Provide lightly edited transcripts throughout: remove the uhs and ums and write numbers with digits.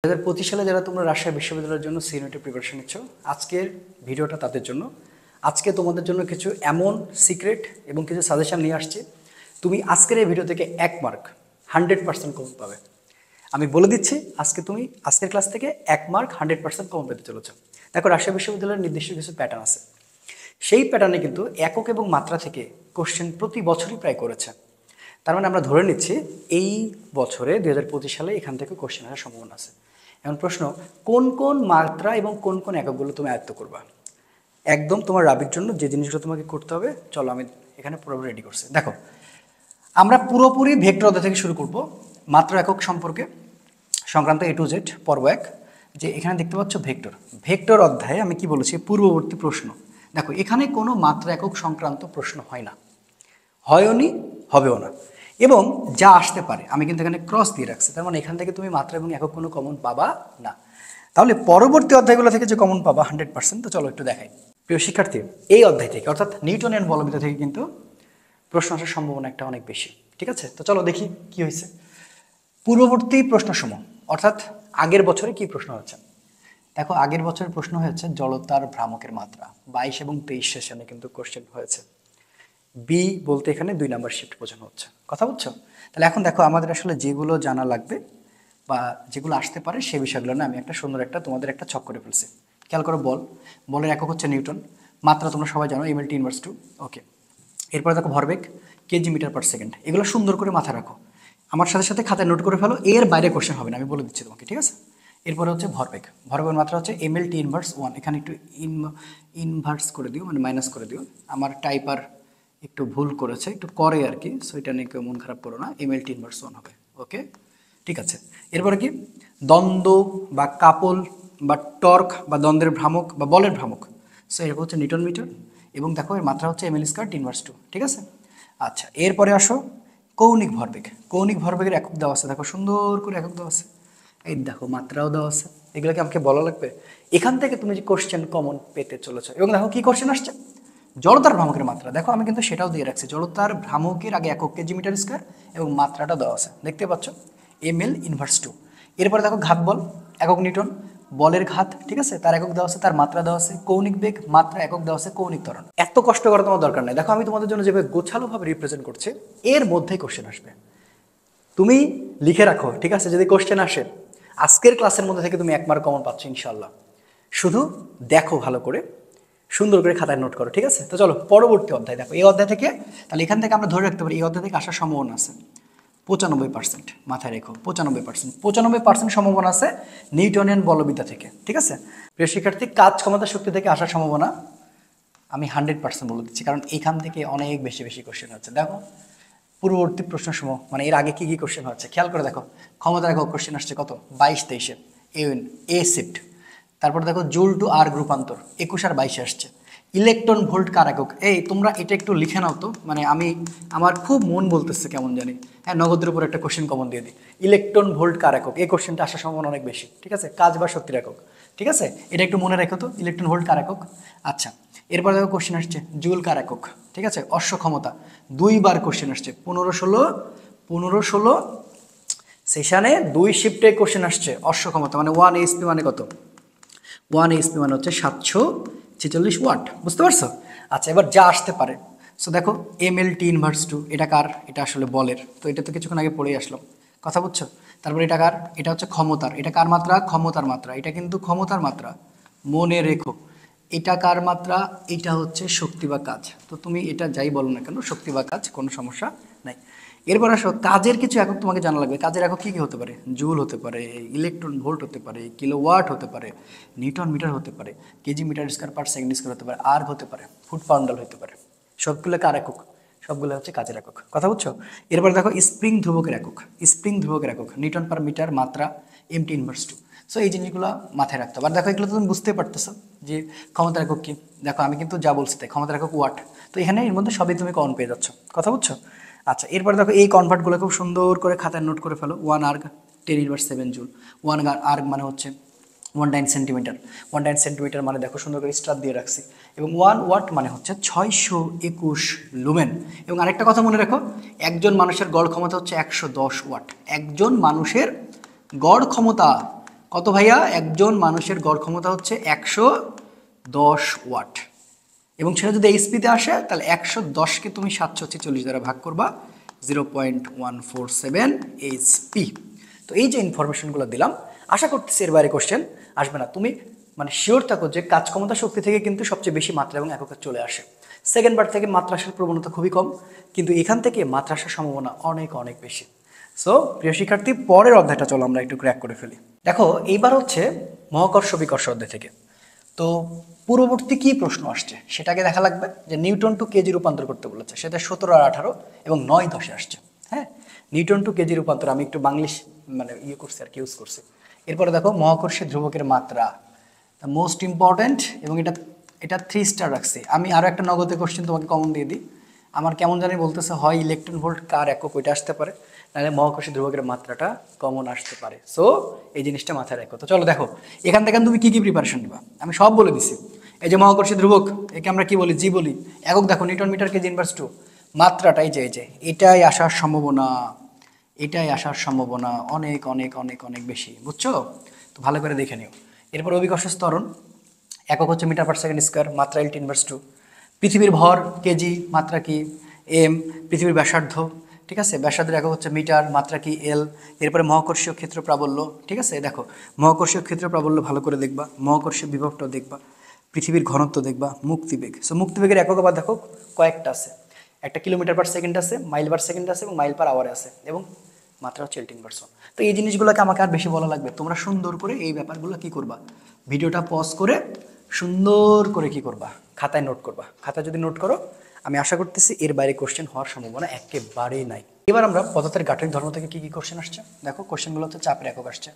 2025 সালে যারা তোমরা রাজশাহী বিশ্ববিদ্যালয়ের জন্য সিনিয়রিটি প্রিপারেশন নিচ্ছ, আজকের ভিডিওটা তাদের জন্য। আজকে তোমাদের জন্য কিছু এমন সিক্রেট এবং কিছু সাজেশন নিয়ে আসছি, তুমি আজকের এই ভিডিও থেকে 1 মার্ক 100% কমন পাবে। আমি বলে দিচ্ছি, তুমি আজকের ক্লাস থেকে 1 মার্ক 100% কমন পেতে চলেছ। দেখো, রাজশাহী বিশ্ববিদ্যালয়ের নির্দিষ্ট কিছু প্যাটার্ন আছে। সেই প্যাটার্নে কিন্তু একক এবং মাত্রা থেকে কোশ্চেন প্রতি বছরই প্রায় করেছে। তার মানে আমরা ধরে নিচ্ছি এই বছরে 2025 সালে এখান থেকে কোশ্চেন আসার সম্ভাবনা আছে। এখন প্রশ্ন, কোন কোন মাত্রা এবং কোন কোন এককগুলো তুমি আয়ত্ত করবা? একদম তোমার রাবির জন্য যে জিনিসগুলো তোমাকে করতে হবে, চলো আমি এখানে পুরোপুরি রেডি করছি। দেখো, আমরা পুরোপুরি ভেক্টর অধ্যায় থেকে শুরু করব। মাত্রা একক সম্পর্কে সংক্রান্ত A to Z পর্ব 1। যে এখানে দেখতে পাচ্ছ ভেক্টর, ভেক্টর অধ্যায়ে আমি কি বলেছি, পূর্ববর্তী প্রশ্ন। দেখো, এখানে কোনো মাত্রা একক সংক্রান্ত প্রশ্ন হয় না, হয়নি, হবেও না, এবং যা আসতে পারে আমি কিন্তু এখানে ক্রস দিয়ে রাখছি। তার মানে এখান থেকে তুমি মাত্রা এবং একক কোনো কমন পাবা না। তাহলে পরবর্তী অধ্যায়গুলো থেকে যে কমন পাবা 100%, তো চলো একটু দেখাই। প্রিয় শিক্ষার্থী, এই অধ্যায় থেকে অর্থাৎ নিউটনিয়ান বলবিদ্যা থেকে কিন্তু প্রশ্ন আসার সম্ভাবনা একটা অনেক বেশি। ঠিক আছে, তো চলো দেখি কি হয়েছে। পূর্ববর্তী প্রশ্নসমূহ অর্থাৎ আগের বছরে কি প্রশ্ন হচ্ছে। দেখো, আগের বছরের প্রশ্ন হয়েছে জড়তার ভ্রামকের মাত্রা। 22 এবং 23 সেশনে কিন্তু কোশ্চেন হয়েছে। বি বলতে এখানে 2 নাম্বার শিফট বোঝানো হচ্ছে, কথা বুঝছো? তাহলে এখন দেখো, আমাদের আসলে যেগুলো জানা লাগবে বা যেগুলো আসতে পারে সেই বিষয়গুলো না আমি একটা সুন্দর তোমাদের একটা ছক করে ফেলছি। খেয়াল করো, বলের একক হচ্ছে নিউটন, মাত্রা তোমরা সবাই জানো mL/t ইনভার্স 2। ওকে, এরপরে দেখো ভরবেগ কেজি মিটার পার সেকেন্ড। এগুলো সুন্দর করে মাথায় রাখো, আমার সাথে সাথে খাতায় নোট করে ফেলো, এর বাইরে কোশ্চেন হবে না, আমি বলে দিচ্ছি তোমাকে, ঠিক আছে? এরপরে হচ্ছে ভরবেগের মাত্রা হচ্ছে mL/t ইনভার্স 1। এখানে একটু ইনভার্স করে দিও, মানে মাইনাস করে দিও, আমার টাইপার একটু ভুল করেছে, একটু করে আর কি, সো এটা নিয়ে কেউ মন খারাপ করো না, mL/t ইনভার্স 1 হবে। ওকে, ঠিক আছে। এরপরে কি, দ্বন্দ্ব বা কাপল বা টর্ক বা দ্বন্দ্বের ভ্রামক বা বলের ভ্রামক, সো এরকম হচ্ছে নিউটন মিটার, এবং দেখো এর মাত্রা হচ্ছে mL² ইনভার্স 2। ঠিক আছে, আচ্ছা। এরপরে আসো কৌণিক ভরবেগ। কৌণিক ভরবেগের একক দেওয়া আছে, দেখো সুন্দর করে একক দেওয়া আছে, এই দেখো মাত্রাও দেওয়া আছে। এগুলোকে আমাকে বলা লাগবে? এখান থেকে তুমি যে কোশ্চেন কমন পেতে চলেছো, এবং দেখো কি কোশ্চেন আসছে, জড়তার ভ্রামকের মাত্রা। দেখো আমি কিন্তু সেটাও দিয়ে রাখছি, জড়তার ভ্রামকের আগে একক কেজি মিটার স্কয়ার এবং মাত্রাটা দেওয়া আছে, দেখতে পাচ্ছ mL ইনভার্স 2। এরপরে দেখো ঘাত বল, একক নিউটন, বলের ঘাত, ঠিক আছে, তার একক দেওয়া আছে, তার মাত্রা দেওয়া আছে। কৌণিক বেগ, মাত্রা একক দেওয়া আছে। কৌণিক ত্বরণ, এত কষ্ট করার তোমার দরকার নেই। দেখো আমি তোমাদের জন্য যেভাবে গোছালোভাবে রিপ্রেজেন্ট করছি, এর মধ্যেই কোশ্চেন আসবে, তুমি লিখে রাখো, ঠিক আছে? যদি কোশ্চেন আসে আজকের ক্লাসের মধ্যে থেকে তুমি 1 মার্ক কমন পাচ্ছ ইনশাল্লাহ। শুধু দেখো ভালো করে, সুন্দর করে খাতায় নোট করো, ঠিক আছে? তো চলো পরবর্তী অধ্যায় দেখো। এই অধ্যায় থেকে, তাহলে এখান থেকে আমরা ধরে রাখতে পারি এই অধ্যায় থেকে আসার সম্ভাবনা আছে 95%। মাথায় রেখো 95%, 95% সম্ভাবনা আছে নিউটনিয়ান বলবিদ্যা থেকে। ঠিক আছে প্রিয় শিক্ষার্থী, কাজ ক্ষমতা শক্তি থেকে আসার সম্ভাবনা আমি 100% বলে দিচ্ছি, কারণ এখান থেকে অনেক বেশি বেশি কোশ্চেন হচ্ছে। দেখো পূর্ববর্তী প্রশ্নসমূহ, মানে এর আগে কি কি কোশ্চেন হচ্ছে খেয়াল করে দেখো। ক্ষমতার একক কোশ্চেন আসছে কত, 22-23-এ এ শিফট। তারপর দেখো জুল টু আর রূপান্তর 21 আর 22-এ আসছে। ইলেকট্রন ভোল্ট কার একক, এই তোমরা এটা একটু লিখে নাও তো, মানে আমার খুব মন বলতেছে কেমন জানি। হ্যাঁ, নগদের উপর একটা কোশ্চেন কমন দিয়ে দিই, ইলেকট্রন ভোল্ট কার একক। এই কোশ্চেনটা আসার সম্ভাবনা অনেক বেশি, ঠিক আছে? কাজ বা শক্তির একক, ঠিক আছে? এটা একটু মনে রেখো তো, ইলেকট্রন ভোল্ট কার একক। আচ্ছা, এরপর দেখো কোশ্চেন আসছে জুল কার একক, ঠিক আছে? অশ্ব ক্ষমতা 2বার কোশ্চেন আসছে, 15-16 সেশনে 2 শিফটে কোশ্চেন আসছে। অশ্ব ক্ষমতা মানে 1 এইচপি মানে কত, 1 এইচপি মানে হচ্ছে 746 ওয়াট, বুঝতে পারছো? আচ্ছা, এবার যা আসতে পারে, সো দেখো mL/t ইনভার্স 2, এটা কার, এটা আসলে বলের, তো এটা তো কিছুক্ষণ আগে পড়েই আসলাম, কথা বুঝছো? তারপরে এটা কার, এটা হচ্ছে ক্ষমতার, এটা কার মাত্রা, ক্ষমতার মাত্রা, এটা কিন্তু ক্ষমতার মাত্রা, মনে রেখো। এটা কার মাত্রা, এটা হচ্ছে শক্তি বা কাজ। তো তুমি এটা যাই বলো না কেন, শক্তি বা কাজ, কোনো সমস্যা নাই। এরপর আসো কাজের কিছু একক তোমাকে জানা লাগবে। কাজের একক কী কী হতে পারে, জুল হতে পারে, ইলেকট্রন ভোল্ট হতে পারে, কিলোওয়াট হতে পারে, নিউটন মিটার হতে পারে, KG metre square per second square হতে পারে, আর্গ হতে পারে, ফুট পাউন্ডাল হতে পারে। সবগুলো কার একক, সবগুলো হচ্ছে কাজের একক, কথা বুঝছো? এরপর দেখো স্প্রিং ধ্রুবকের একক, স্প্রিং ধ্রুবকের একক নিউটন পার মিটার, মাত্রা mT ইনভার্স 2। সো এই জিনিসগুলো মাথায় রাখতে হবে। আর দেখো এগুলো তো তুমি বুঝতেই পারতেছো যে ক্ষমতার একক কি। দেখো আমি কিন্তু যা বলছি তাই, ক্ষমতার একক ওয়াট, তো এখানে এর মধ্যে সবই তুমি কমন পেয়ে যাচ্ছ, কথা বুঝছো? আচ্ছা, এরপর দেখো এই কনভার্টগুলো খুব সুন্দর করে খাতায় নোট করে ফেলো। 1 আর্গ 10⁻7 জুল, 1 আর্গ মানে হচ্ছে 1 সেন্টিমিটার, 1 সেন্টিমিটার মানে দেখো সুন্দর করে স্টার দিয়ে রাখছি, এবং 1 ওয়াট মানে হচ্ছে 621 লুমেন। এবং আরেকটা কথা মনে রাখো, একজন মানুষের গড় ক্ষমতা হচ্ছে 110 ওয়াট। একজন মানুষের গড় ক্ষমতা কত ভাইয়া? একজন মানুষের গড় ক্ষমতা হচ্ছে 110 ওয়াট, এবং সেটা যদি এইচপিতে আসে তাহলে 110কে তুমি 746 দ্বারা ভাগ করবা, 0.147 এইচপি। তো এই যে ইনফরমেশনগুলো দিলাম, আশা করতেছি এর বাইরে কোশ্চেন আসবে না। তুমি মানে শিওর থাকো যে কাজ ক্ষমতা শক্তি থেকে কিন্তু সবচেয়ে বেশি মাত্রা এবং এককে চলে আসে। সেকেন্ড পার্ট থেকে মাত্রা আসার প্রবণতা খুবই কম, কিন্তু এখান থেকে মাত্রা আসার সম্ভাবনা অনেক অনেক বেশি। সো প্রিয় শিক্ষার্থী, পরের অধ্যায়টা চলো আমরা একটু ক্র্যাক করে ফেলি। দেখো এইবার হচ্ছে মহাকর্ষ বিকর্ষ অধ্যায় থেকে। তো পূর্ববর্তী কি প্রশ্ন আসছে সেটাকে দেখা লাগবে, যে নিউটন টু কেজি রূপান্তর করতে বলেছে, সেটা 17 আর 18 এবং 9-10 আসছে। হ্যাঁ, নিউটন টু কেজি রূপান্তর আমি একটু বাংলিশ মানে করছি আর কি, ইউজ করছি। এরপরে দেখো মহাকর্ষীয় ধ্রুবকের মাত্রা, দ্য মোস্ট ইম্পর্ট্যান্ট, এবং এটা এটা 3 স্টার রাখছি। আমি আরও একটা নগদে কোশ্চেন তোমাকে কমন দিয়ে দিই। আমার কেমন জানি বলতেছে হয় ইলেকট্রন ভোল্ট কার একক ওইটা আসতে পারে, নাহলে মহাকর্ষী ধ্রুবকের মাত্রাটা কমন আসতে পারে। সো এই জিনিসটা মাথায় রাখো। তো চলো দেখো এখান থেকে তুমি কি কি প্রিপারেশন নিবা আমি সব বলে দিছি। এই যে মহাকর্ষী ধ্রুবক, একে আমরা কি বলি? জি বলি। একক দেখো newton metre KG inverse two. মাত্রাটা এই যে এটাই আসার সম্ভাবনা, এটাই আসার সম্ভাবনা অনেক অনেক অনেক অনেক বেশি, বুঝছো? তো ভালো করে দেখে নিও। এরপর অভিকর্ষ ত্বরণ, একক হচ্ছে মিটার পার সেকেন্ড স্কোয়ার, মাত্রা L ইনভার্স টু। পৃথিবীর ভর কেজি, মাত্রা কি? এম। পৃথিবীর ব্যাসার্ধ, ঠিক আছে, ব্যাসার্ধের একক হচ্ছে মিটার, মাত্রা কি? এল। এরপরে মহাকর্ষীয় ক্ষেত্র প্রাবল্য, ঠিক আছে, দেখো মহাকর্ষীয় ক্ষেত্র প্রাবল্য ভালো করে দেখবা, মহাকর্ষীয় বিভবটাও দেখবা, পৃথিবীর ঘনত্ব দেখবা, মুক্তিবেগ। সো মুক্তিবেগের একক আবার দেখো কয়েকটা আছে, একটা কিলোমিটার পার সেকেন্ড আছে, মাইল পার সেকেন্ড আছে, এবং মাইল পার আওয়ারে আছে, এবং মাত্রা হচ্ছে L ইনভার্স ওয়ান। তো এই জিনিসগুলোকে আমাকে আর বেশি বলা লাগবে, তোমরা সুন্দর করে এই ব্যাপারগুলো কি করবা, ভিডিওটা পজ করে সুন্দর করে কি করবা, খাতায় নোট করবা। খাতায় যদি নোট করো, আমি আশা করতেছি এর বাইরে কোশ্চেন হওয়ার সম্ভাবনা একেবারেই নাই। এবার আমরা পদার্থের গাঠনিক ধর্ম থেকে কি কি কোশ্চেন আসছে দেখো। কোশ্চেনগুলো হচ্ছে চাপের একক আসছে,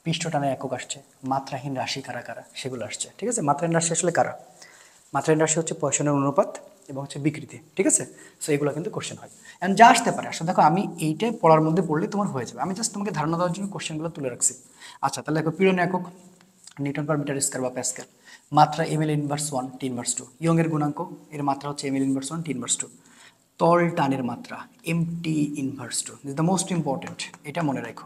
পৃষ্ঠটানের একক আসছে, মাত্রাহীন রাশি কারা কারা সেগুলো আসছে, ঠিক আছে। মাত্রাহীন রাশি আসলে কারা? মাত্রাহীন রাশি হচ্ছে পয়সনের অনুপাত এবং হচ্ছে বিকৃতি, ঠিক আছে। সো এগুলো কিন্তু কোশ্চেন হয়। অ্যান্ড যা আসতে পারে আসলে দেখো, আমি এইটাই পড়ার মধ্যে পড়লে তোমার হয়ে যাবে, আমি জাস্ট তোমাকে ধারণা দেওয়ার জন্য কোশ্চেনগুলো তুলে রাখছি। আচ্ছা, তাহলে দেখো পীড়ন একক নিউটন পার মিটার স্কয়ার বা প্যাসকেল, মাত্রা ML inverse one T inverse two. ইয়ংয়ের গুণাঙ্ক, এর মাত্রা হচ্ছে ML inverse one T inverse two. তল টানের মাত্রা M T inverse two, this the most important, এটা মনে রাখো।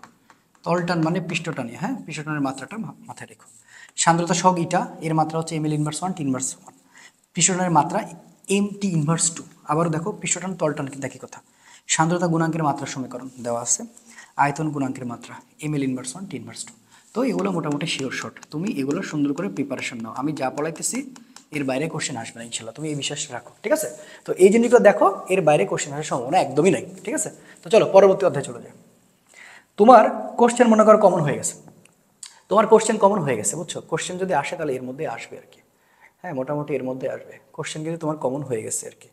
তল টান মানে পৃষ্ঠটানি, হ্যাঁ, পৃষ্ঠটানের মাত্রাটা মাথায় রেখো। সান্দ্রতা সহ ইটা, এর মাত্রা হচ্ছে ML inverse one T inverse one. পৃষ্ঠটানের মাত্রা এম টি ইনভার্স টু। আবারও দেখো পৃষ্ঠটান তলটান কিন্তু একই কথা। সান্দ্রতা গুণাঙ্কের মাত্রা সমীকরণ দেওয়া আছে, আয়তন গুণাঙ্কের মাত্রা ML inverse one T inverse two. তো এগুলো মোটামুটি শিওর শট, তুমি এগুলো সুন্দর করে প্রিপারেশন নাও। আমি যা পড়াইতেছি এর বাইরে কোশ্চেন আসবে না ইনশাল্লাহ, তুমি এই বিশ্বাস রাখো, ঠিক আছে। তো এই জিনিসগুলো দেখো, এর বাইরে কোশ্চেন আসার সম্ভাবনা একদমই নাই, ঠিক আছে। তো চলো পরবর্তী অধ্যায় চলে যাই। তোমার কোশ্চেন মনে করো কমন হয়ে গেছে, তোমার কোশ্চেন কমন হয়ে গেছে, বুঝছো? কোশ্চেন যদি আসে তাহলে এর মধ্যে আসবে আর কি, হ্যাঁ, মোটামুটি এর মধ্যে আসবে। কোশ্চেন কিন্তু তোমার কমন হয়ে গেছে আর কি,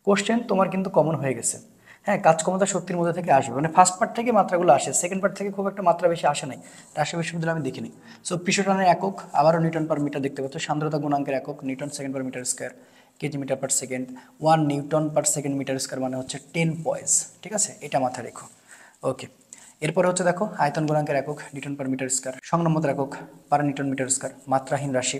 কোশ্চেন তোমার কিন্তু কমন হয়ে গেছে। হ্যাঁ, কাজ ক্ষমতা শক্তির মধ্যে থেকে আসবে, মানে ফার্স্ট পার্ট থেকে মাত্রাগুলো আসে, সেকেন্ড পার্ট থেকে খুব একটা মাত্রা বেশি আসে নাই, রাজশাহী বিশ্ববিদ্যালয়ে আমি দেখিনি। সো পৃষ্ঠটানের একক আবারও নিউটন পার মিটার দেখতে পাচ্ছ, সান্দ্রতা গুণাঙ্কের একক newton second per metre square, KG metre per second, 1 newton per second metre square মানে হচ্ছে 10 পয়েস, ঠিক আছে, এটা মাথায় রেখো। ওকে, এরপরে হচ্ছে দেখো আয়তন গুণাঙ্কের একক নিউটন পার মিটার স্কোয়ার, সংনম্যতার একক পার নিউটন মিটার স্কোয়ার, মাত্রাহীন রাশি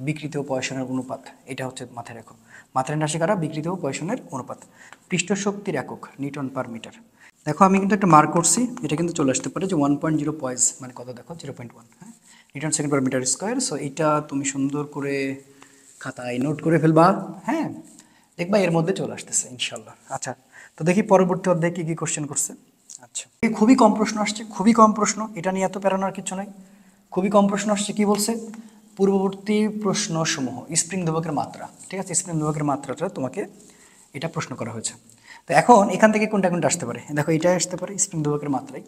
বিকৃতি ও পয়সনের অনুপাত, এটা হচ্ছে মাথায় রেখো। মাত্রাহীন রাশি কারা? বিকৃতি ও পয়সনের অনুপাত। পৃষ্ঠ শক্তির একক নিউটন পার মিটার। দেখো আমি কিন্তু একটা মার্ক করছি, এটা কিন্তু চলে আসতে পারে যে 1.0 পয়েস মানে কত দেখো 0.1, হ্যাঁ, newton second per metre square. So এটা তুমি সুন্দর করে খাতায় নোট করে ফেলবা, হ্যাঁ, দেখবা এর মধ্যে চলে আসতেছে ইনশাল্লাহ। আচ্ছা, তো দেখি পরবর্তী অধ্যায়ে কি কি কোশ্চেন করছে। আচ্ছা, খুবই কম প্রশ্ন আসছে, খুবই কম প্রশ্ন, এটা নিয়ে এত প্যারানোর কিছু নাই, খুবই কম প্রশ্ন আসছে। কি বলছে? পূর্ববর্তী প্রশ্নসমূহ স্প্রিং ধ্রুবকের মাত্রা, ঠিক আছে, স্প্রিং ধ্রুবকের মাত্রাটা তোমাকে এটা প্রশ্ন করা হয়েছে। তো এখন এখান থেকে কোনটা কোনটা আসতে পারে দেখো, এটাই আসতে পারে স্প্রিং ধ্রুবকের মাত্রায়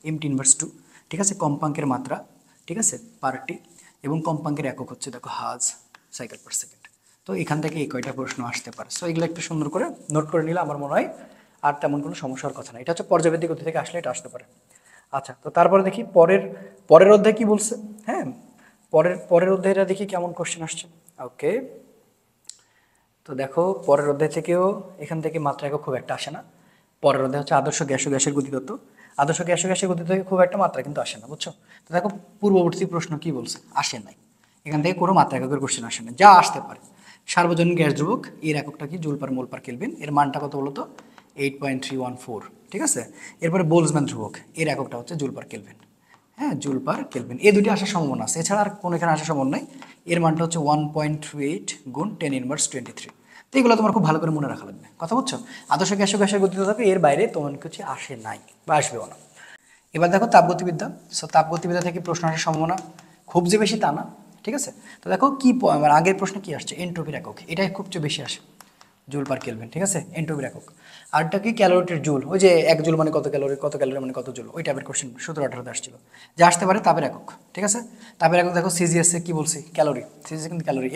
এম টি ইনভার্স টু, ঠিক আছে, কম্পাঙ্কের মাত্রা, ঠিক আছে, পার্টি, এবং কম্পাঙ্কের একক হচ্ছে দেখো হাজ সাইকেল পার সেকেন্ড। তো এখান থেকে এই কয়টা প্রশ্ন আসতে পারে। সো এগুলো একটু সুন্দর করে নোট করে নিলে আমার মনে হয় আর তেমন কোনো সমস্যার কথা না। এটা হচ্ছে পর্যাবৃত্তি গতি থেকে আসলে এটা আসতে পারে। আচ্ছা, তো তারপরে দেখি পরের পরের অধ্যায় কি বলছে। হ্যাঁ, পরের অধ্যায়টা দেখি কেমন কোশ্চেন আসছে। ওকে, তো দেখো পরের অধ্যায় থেকেও এখান থেকে মাত্রা একক খুব একটা আসে না। পরের অধ্যায় হচ্ছে আদর্শ গ্যাস ও গ্যাসের গতিতত্ত্ব। আদর্শ গ্যাস ও গ্যাসের গতি থেকে খুব একটা মাত্রা কিন্তু আসে না, বুঝছো? তো দেখো পূর্ববর্তী প্রশ্ন কি বলছে, আসে নাই, এখান থেকে কোনো মাত্রা এককের কোশ্চেন আসে না। যা আসতে পারে সার্বজনীন গ্যাস ধ্রুবক, এর এককটা কি? জুল পার মোল পার কেলভিন, এর মানটা কত বলতো? 8.314, ঠিক আছে। এরপরে বোলজম্যান ধ্রুবক, এর এককটা হচ্ছে জুল পার কেলভিন। হ্যাঁ, জুল পার কেলভিন। এই দুটি আসার সম্ভাবনা আছে, এছাড়া আর কোনো এখানে আসার সম্ভাবনা নাই। এর মানটা হচ্ছে 1.38 গুণ 10⁻23। তো এগুলো তোমার খুব ভালো করে মনে রাখা লাগবে, কথা বুঝছো? আদর্শ গ্যাসীয় গতিতে থাকে, এর বাইরে তোমার কিছু আসে নাই বা আসবেও না। এবার দেখো তাপগতিবিদ্যা। সো তাপগতিবিদ্যা থেকে প্রশ্ন আসার সম্ভাবনা খুব যে বেশি তা না, ঠিক আছে? তো দেখো কি আমার আগের প্রশ্ন কি আসছে, এন্ট্রপির একক, এটাই খুব চেয়ে বেশি আসে, জুল পার কেলভিন, ঠিক আছে? এন্ট্রপির একক। আরটা কি ক্যালোরিটির জুল, ওই যে 1 জুল মানে কত ক্যালোরি, কত ক্যালোরি মানে কত জুল, ওই টাইপের কোশ্চেন 17-18 আসছিল। যা আসতে পারে তাপের একক, ঠিক আছে? তাপের একক দেখো সিজিএসে কি বলছি, ক্যালোরি, সিজিএসে কিন্তু ক্যালোরি।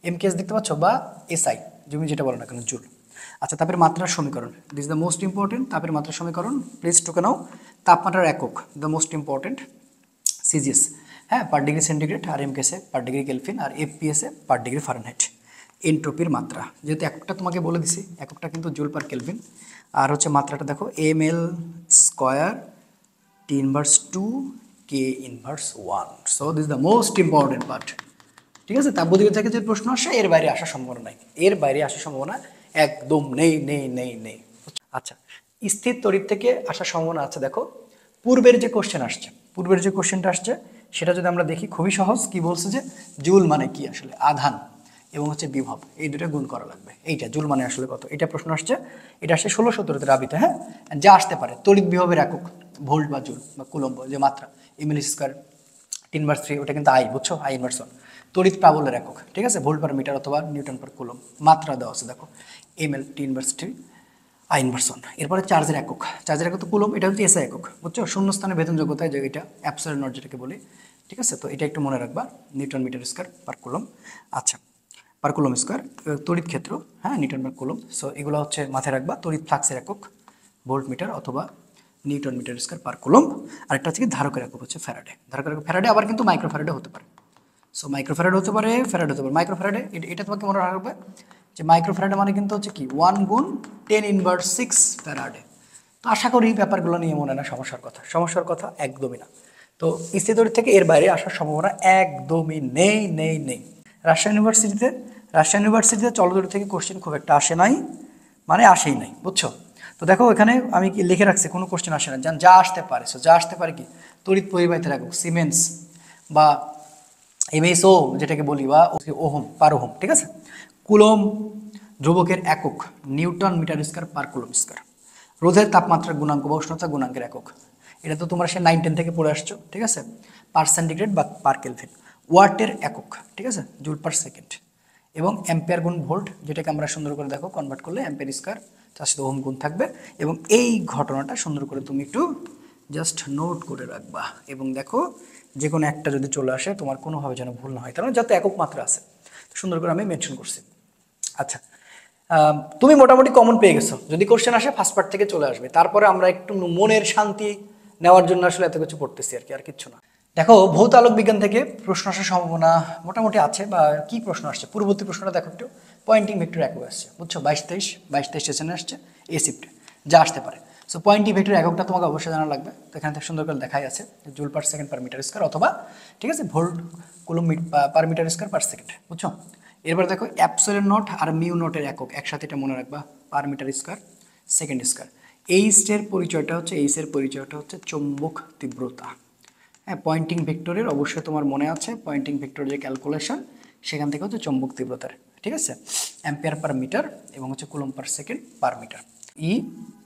এমকেএস দেখতে পাচ্ছ, বা এসআই, তুমি যেটা বলো না কেন, জুল। আচ্ছা, তাপের মাত্রার সমীকরণ, দিস দ্য মোস্ট ইম্পর্টেন্ট। তাপের মাত্রার সমীকরণ প্লিজ টুকে নাও। তাপমাত্রার একক, দ্য মোস্ট ইম্পর্টেন্ট, সিজিএস, হ্যাঁ, পার ডিগ্রি সেন্টিগ্রেড, আর এমকেএসে পার ডিগ্রি কেলভিন, আর এফপিএসে পার ডিগ্রি ফারেনহাইট। এন্ট্রপির মাত্রা, যেহেতু এককটা তোমাকে বলে দিছি, এককটা কিন্তু জুল পার কেলভিন। আর হচ্ছে মাত্রাটা দেখো ml square T⁻², K⁻1। So this the most important part, ঠিক আছে? তাপগতিবিদ্যা থেকে যে প্রশ্ন আসে এর বাইরে আসার সম্ভাবনা নাই, এর বাইরে আসার সম্ভাবনা একদম নেই নেই নেই নেই। আচ্ছা, স্থির তড়িৎ থেকে আসার সম্ভাবনা আছে। দেখো পূর্বের যে কোশ্চেন আসছে, পূর্বের যে কোশ্চেনটা আসছে সেটা যদি আমরা দেখি, খুবই সহজ। কি বলছে যে জুল মানে কি আসলে, আধান এবং হচ্ছে বিভব, এই দুটো গুণ করা লাগবে। এইটা জুল মানে আসলে কত, এটা প্রশ্ন আসছে। এটা আসছে 16-17 রাবিতে, হ্যাঁ। যা আসতে পারে তড়িৎ বিভবের একক, ভোল্ট বা জুল বা কুলম্ব, যে মাত্রা ml স্কয়ার 10⁻3, ওটা কিন্তু আই, বুঝছো, I⁻1। তড়িৎ প্রাবল্যের একক, ঠিক আছে, ভোল্ট পার মিটার অথবা নিউটন পার কুলম। মাত্রা দেওয়া আছে দেখো, ml 10⁻3 I⁻1। এরপরে চার্জের একক, চার্জের একক তো কুলম, এটা হচ্ছে এসআই একক, বুঝছো, শূন্যস্থানে ভেদন যোগ্যতায়, যে এটা অ্যাবসলিউট নট যেটাকে বলি, ঠিক আছে? তো এটা একটু মনে রাখবা, newton metre square per coulomb. আচ্ছা, পার কুলম স্কয়ার। তড়িৎ ক্ষেত্র, হ্যাঁ, নিউটন পার কুলম। সো এগুলো হচ্ছে মাথায় রাখবা। তড়িৎ ফ্লাক্সের একক ভোল্ট মিটার অথবা newton metre square per coulomb. আর একটা হচ্ছে কি ধারকের একক, হচ্ছে ফ্যারাডে। ধারকের একক ফ্যারাডে, আবার কিন্তু মাইক্রোফ্যারাডে হতে পারে। সো মাইক্রোফ্যারাড হতে পারে, ফ্যারাড হতে পারে। মাইক্রোফ্যারাডে, এটা তোমাকে মনে রাখবে যে মাইক্রোফ্যারাডে মানে কিন্তু হচ্ছে কি 1 গুণ 10⁻6 ফ্যারাডে। তো আশা করি ব্যাপারগুলো নিয়ে মনে না সমস্যার কথা একদমই না। তো স্থির তড়িৎ থেকে এর বাইরে আসার সম্ভাবনা একদমই নেই নেই নেই। রাজশাহী ইউনিভার্সিটিতে চলতড়িৎ থেকে কোশ্চেন খুব একটা আসে নাই, মানে আসেই নাই, বুঝছো? তো দেখো এখানে আমি কি লিখে রাখছি, কোনো কোশ্চেন আসে না, যা আসতে পারে। সো যা আসতে পারে কি, তড়িৎ পরিবাহিতার একক সিমেন্স বা এমএসও যেটাকে বলি, বা ওহম পার ওহম, ঠিক আছে? কুলম ধ্রুবকের একক newton metre square per coulomb square. রোধের তাপমাত্রার গুণাঙ্ক বা উষ্ণতা গুণাঙ্কের একক, এটা তো তোমরা সে 9-10 থেকে পড়ে আসছো, ঠিক আছে? পার সেন্টিগ্রেড বা পার কেলভিন। ওয়াটের একক, ঠিক আছে, জুল পার সেকেন্ড। এবং অ্যাম্পিয়ার গুণ ভোল্ট, যেটাকে আমরা সুন্দর করে দেখো কনভার্ট করলে অ্যাম্পিয়ার স্কয়ার, তার সাথে ওহম গুণ থাকবে। এবং এই ঘটনাটা সুন্দর করে তুমি একটু জাস্ট নোট করে রাখবা, এবং দেখো যে কোনো একটা যদি চলে আসে তোমার কোনোভাবে যেন ভুল না হয়, কারণ যাতে একক মাত্রা আছে, সুন্দর করে আমি মেনশন করছি। আচ্ছা, তুমি মোটামুটি কমন পেয়ে গেছো। যদি কোশ্চেন আসে ফার্স্ট পার্ট থেকে চলে আসবে, তারপরে আমরা একটু মনের শান্তি নেওয়ার জন্য আসলে এত কিছু পড়তেছি আর কি, আর কিচ্ছু না। দেখো ভৌত আলোক বিজ্ঞান থেকে প্রশ্ন আসার সম্ভাবনা মোটামুটি আছে। বা কি প্রশ্ন আসছে, পূর্ববর্তী প্রশ্নটা দেখো একটু। পয়েন্টিং ভেক্টর একক আসছে, বুঝছো, 22-23 সেশনে আসছে এ শিফটে, যা আসতে পারে। সো পয়েন্টিং ভেক্টর এককটা তোমাকে অবশ্যই জানা লাগবে। তো এখানে থেকে সুন্দর করে দেখাই আছে, joule per second per metre square, অথবা ঠিক আছে volt coulomb per metre square per second, বুঝছো? এরপর দেখো অ্যাপসিলন নট আর মিউ নটের একক, একসাথে এটা মনে রাখবা, per metre square second square. এইচের পরিচয়টা হচ্ছে চৌম্বক তীব্রতা। হ্যাঁ, পয়েন্টিং ভেক্টরের অবশ্যই তোমার মনে আছে, পয়েন্টিং ভেক্টর যে ক্যালকুলেশন, সেখান থেকে হচ্ছে চৌম্বক তীব্রতার, ঠিক আছে, অ্যাম্পিয়ার পার মিটার এবং হচ্ছে coulomb per second per metre.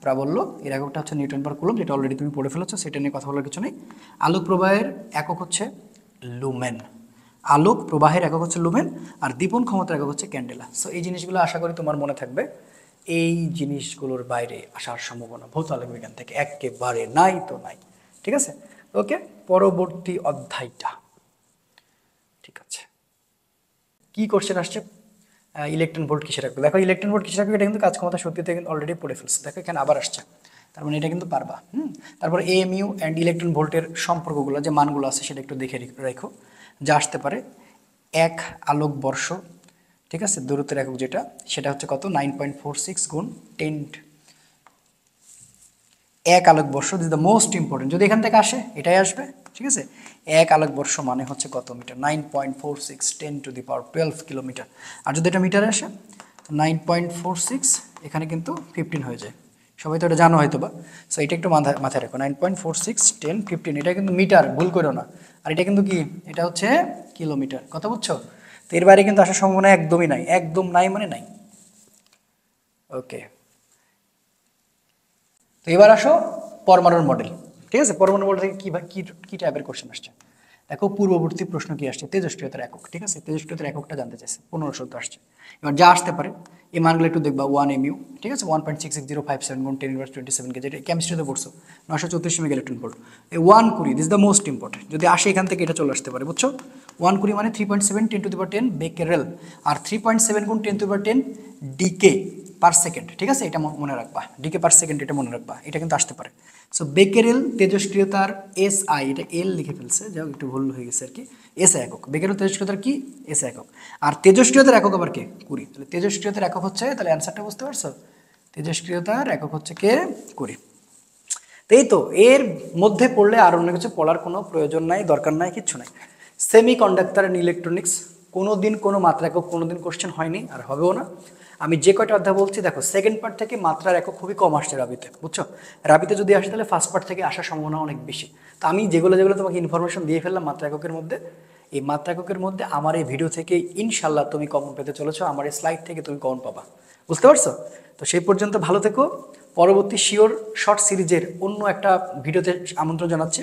প্রাবল্য, এর এককটা হচ্ছে নিউটন পার কুলম, যেটা অলরেডি তুমি পড়ে ফেলেছো, সেটা নিয়ে কথা বলার কিছু নেই। আলোক প্রবাহের একক হচ্ছে লুমেন, আলোক প্রবাহের একক হচ্ছে লুমেন, আর দীপন ক্ষমতার একক হচ্ছে ক্যান্ডেলা। সো এই জিনিসগুলো আশা করি তোমার মনে থাকবে। এই জিনিসগুলোর বাইরে আসার সম্ভাবনা ভৌত আলোক বিজ্ঞান থেকে একেবারে নাই তো নাই, ঠিক আছে? ওকে, পরবর্তী অধ্যায়টা, ঠিক আছে, কি কোশ্চেন আসছে, ইলেকট্রন ভোল্ট কিসে রাখবে। দেখো ইলেকট্রন ভোল্ট কিসে রাখবে, এটা কিন্তু কাজ ক্ষমতা শক্তিতে কিন্তু অলরেডি পড়ে ফেলছে। দেখো এখানে আবার আসছে, তার মানে এটা কিন্তু পারবা। তারপর এএমইউ অ্যান্ড ইলেকট্রন ভোল্টের সম্পর্কগুলো, যে মানগুলো আছে সেটা একটু দেখে রাখো, যা আসতে পারে। 1 আলোক বর্ষ, ঠিক আছে, দূরত্বের একক যেটা, সেটা হচ্ছে কত, 9.46 গুণ 10। 1 আলোক বর্ষ ইজ দ্য মোস্ট ইম্পর্টেন্ট, যদি এখান থেকে আসে এটাই আসবে, ঠিক আছে? 1 আলোক বর্ষ মানে হচ্ছে কত মিটার, 9.46 10⁻12 কিলোমিটার। আর যদি এটা মিটারে আসে 9.46, এখানে কিন্তু 15 হয়ে যায়, সবাই তো এটা জানো হয়তো বা। সো এটা একটু মাথায় রাখো, 9.46 10 15, এটা কিন্তু মিটার, ভুল করো না। আর এটা কিন্তু কি, এটা হচ্ছে কিলোমিটার, কথা বুঝছো? তো এর বাইরে কিন্তু আসার সম্ভাবনা একদমই নাই, একদম নাই মানে নাই। ওকে, তো এবার আসো পরমাণুর মডেল। ঠিক আছে, পরমাণু মডেল থেকে কি কি টাইপের কোশ্চেন আসছে দেখো। পূর্ববর্তী প্রশ্ন কি আসছে, তেজস্ক্রিয়তার একক। ঠিক আছে, তেজস্ক্রিয়তার এককটা জানতে চাইছে, 1500 আসছে। এবার যা আসতে পারে এই মানগুলো একটু দেখবা। 1 mu, ঠিক আছে, 1.66057 গুণ 10^27 কেজি, এটা কেমিস্ট্রিতে পড়ছো, 934 মেগা ইলেকট্রন ভোল্ট। এই 1 কুড়ি, দিস দ্য মোস্ট ইম্পর্টেন্ট, যদি আসে এখান থেকে এটা চলে আসতে পারে, বুঝছো? 1 কুড়ি মানে 3.7 10^10 বেকেরেল, আর 3.7 গুণ 10^10 ডিকে পার সেকেন্ড। ঠিক আছে, এটা মনে রাখবা, ডিকে পার সেকেন্ড, এটা মনে রাখবা, এটা কিন্তু আসতে পারে। সো বেকেরেল তেজস্ক্রিয়তার এস আই, এটা এল লিখে ফেলছে, যাও একটু ভুল হয়ে গেছে আর কি। এস আই একক, বেকেরেল তেজস্ক্রিয়তার কি, এস আই একক। আর তেজস্ক্রিয়তার একক আবার কে, কুড়ি। তাহলে তেজস্ক্রিয়তার একক হচ্ছে, তাহলে অ্যান্সারটা বুঝতে পারছো, তেজস্ক্রিয়তার একক হচ্ছে কে, কুড়ি। এই তো, এর মধ্যে পড়লে আর অন্য কিছু পড়ার কোনো প্রয়োজন নাই, দরকার নাই, কিচ্ছু নাই। সেমি কন্ডাক্টর অ্যান্ড ইলেকট্রনিক্স, কোনো দিন কোনো মাত্রা একক কোনো দিন কোশ্চেন হয়নি, আর হবেও না। আমি যে কয়টা অধ্যায় বলছি দেখো, সেকেন্ড পার্ট থেকে মাত্রার একক খুবই কম আসছে রাবিতে, বুঝছো? রাবিতে যদি আসে তাহলে ফার্স্ট পার্ট থেকে আসার সম্ভাবনা অনেক বেশি। তো আমি যেগুলো যেগুলো তোমাকে ইনফরমেশন দিয়ে ফেললাম মাত্রা এককের মধ্যে, এই মাত্রা এককের মধ্যে আমার এই ভিডিও থেকে ইনশাল্লাহ তুমি কমন পেতে চলেছো, আমার এই স্লাইড থেকে তুমি কমন পাবা, বুঝতে পারছো? তো সেই পর্যন্ত ভালো থেকো। পরবর্তী শিওর শর্ট সিরিজের অন্য একটা ভিডিওতে আমন্ত্রণ জানাচ্ছি,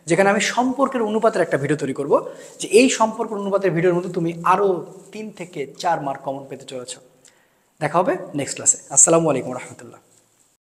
যেখানে আমি সম্পর্কের অনুপাতের একটা ভিডিও তৈরি করব, যে এই সম্পর্কের অনুপাতের ভিডিওর মধ্যে তুমি আরও 3 থেকে 4 মার্ক কমন পেতে চলেছ। দেখা হবে নেক্সট ক্লাসে। আসসালামু আলাইকুম রহমতুল্লাহ।